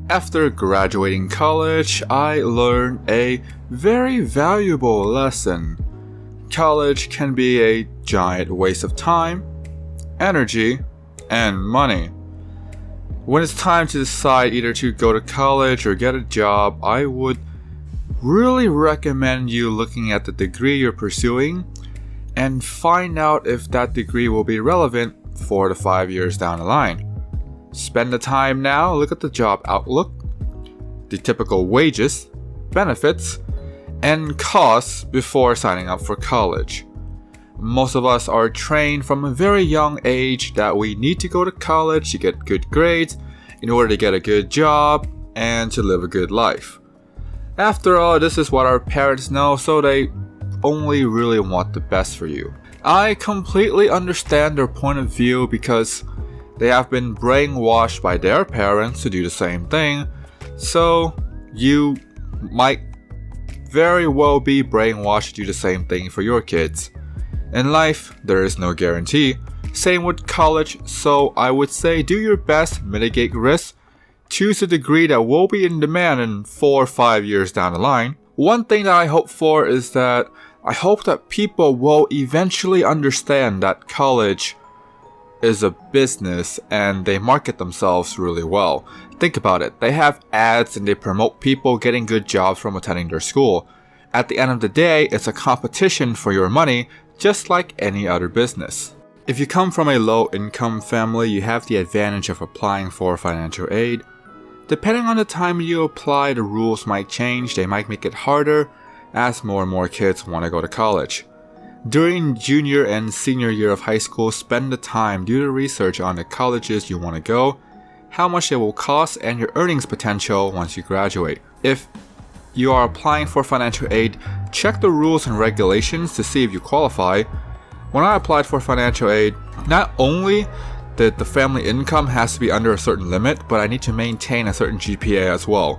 After graduating college, I learned a very valuable lesson. College can be a giant waste of time, energy, and money. When it's time to decide either to go to college or get a job, I would really recommend you looking at the degree you're pursuing and find out if that degree will be relevant 4 to 5 years down the line. Spend the time now, look at the job outlook, the typical wages, benefits, and costs before signing up for college. Most of us are trained from a very young age that we need to go to college to get good grades in order to get a good job and to live a good life. After all, this is what our parents know, so they only really want the best for you. I completely understand their point of view because they have been brainwashed by their parents to do the same thing, so you might very well be brainwashed to do the same thing for your kids. In life, there is no guarantee. Same with college, so I would say do your best, mitigate risks, choose a degree that will be in demand in 4 or 5 years down the line. One thing that I hope for is that I hope that people will eventually understand that college is a business and they market themselves really well. Think about it. They have ads and they promote people getting good jobs from attending their school. At the end of the day, it's a competition for your money, just like any other business. If you come from a low-income family, you have the advantage of applying for financial aid. Depending on the time you apply, the rules might change. They might make it harder as more and more kids want to go to college. During junior and senior year of high school, spend the time, do the research on the colleges you want to go, how much it will cost, and your earnings potential once you graduate. If you are applying for financial aid, check the rules and regulations to see if you qualify. When I applied for financial aid, not only did the family income has to be under a certain limit, but I need to maintain a certain GPA as well.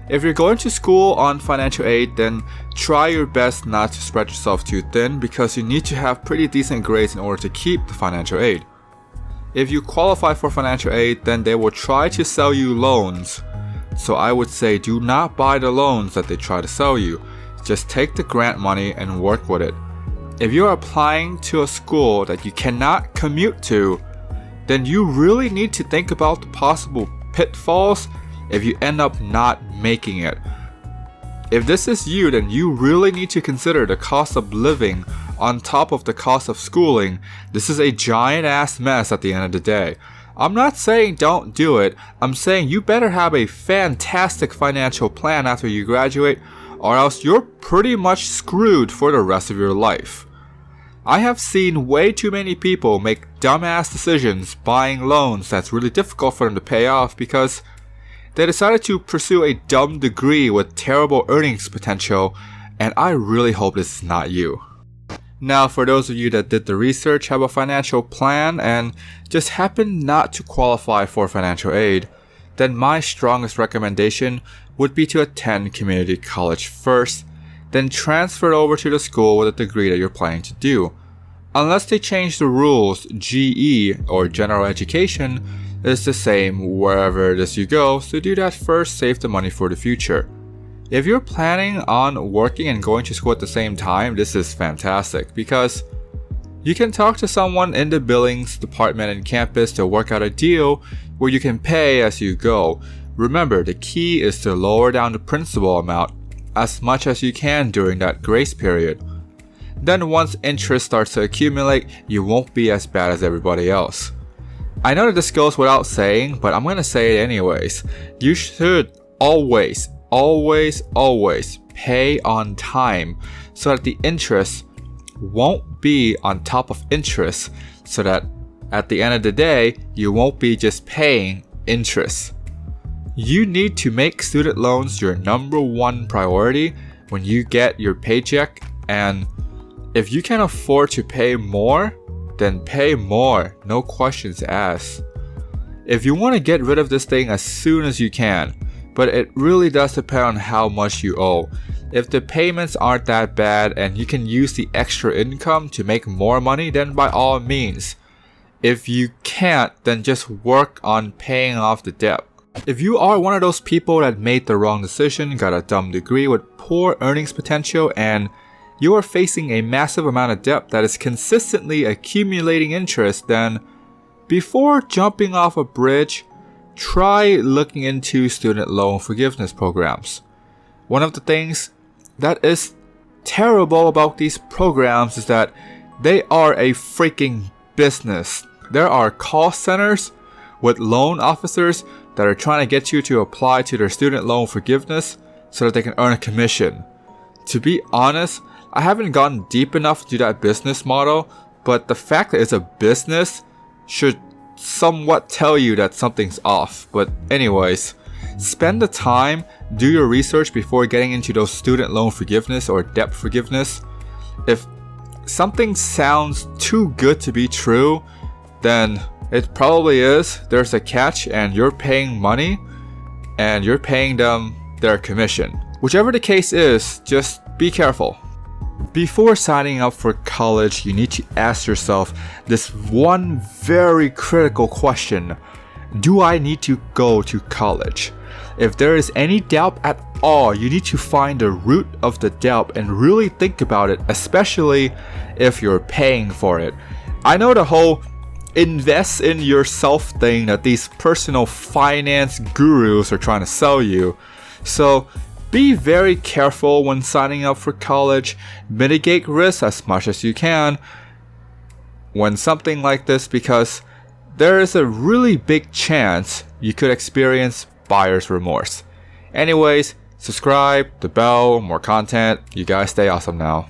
If you're going to school on financial aid, then try your best not to spread yourself too thin because you need to have pretty decent grades in order to keep the financial aid. If you qualify for financial aid, then they will try to sell you loans. So I would say do not buy the loans that they try to sell you. Just take the grant money and work with it. If you're applying to a school that you cannot commute to, then you really need to think about the possible pitfalls if you end up not making it. If this is you, then you really need to consider the cost of living on top of the cost of schooling. This is a giant ass mess at the end of the day. I'm not saying don't do it. I'm saying you better have a fantastic financial plan after you graduate, or else you're pretty much screwed for the rest of your life. I have seen way too many people make dumbass decisions buying loans that's really difficult for them to pay off because they decided to pursue a dumb degree with terrible earnings potential, and I really hope this is not you. Now, for those of you that did the research, have a financial plan, and just happen not to qualify for financial aid, then my strongest recommendation would be to attend community college first, then transfer over to the school with a degree that you're planning to do. Unless they change the rules, GE or general education is the same wherever it is you go, so do that first, save the money for the future. If you're planning on working and going to school at the same time, this is fantastic because you can talk to someone in the billings department and campus to work out a deal where you can pay as you go. Remember, the key is to lower down the principal amount as much as you can during that grace period. Then once interest starts to accumulate, you won't be as bad as everybody else. I know that this goes without saying, but I'm going to say it anyways. You should always pay on time so that the interest won't be on top of interest, so that at the end of the day, you won't be just paying interest. You need to make student loans your number one priority when you get your paycheck, and if you can afford to pay more, then pay more, no questions asked. If you want to get rid of this thing as soon as you can, but it really does depend on how much you owe. If the payments aren't that bad and you can use the extra income to make more money, then by all means. If you can't, then just work on paying off the debt. If you are one of those people that made the wrong decision, got a dumb degree with poor earnings potential, and you are facing a massive amount of debt that is consistently accumulating interest, then before jumping off a bridge, try looking into student loan forgiveness programs. One of the things that is terrible about these programs is that they are a freaking business. There are call centers with loan officers that are trying to get you to apply to their student loan forgiveness so that they can earn a commission. To be honest, I haven't gotten deep enough to that business model, but the fact that it's a business should somewhat tell you that something's off. But anyways, spend the time, do your research before getting into those student loan forgiveness or debt forgiveness. If something sounds too good to be true, then it probably is. There's a catch, and you're paying money and you're paying them their commission. Whichever the case is, just be careful. Before signing up for college, you need to ask yourself this one very critical question. Do I need to go to college? If there is any doubt at all, you need to find the root of the doubt and really think about it, especially if you're paying for it. I know the whole invest in yourself thing that these personal finance gurus are trying to sell you. So be very careful when signing up for college. Mitigate risks as much as you can when something like this, because there is a really big chance you could experience buyer's remorse. Anyways, subscribe, the bell, more content. You guys stay awesome now.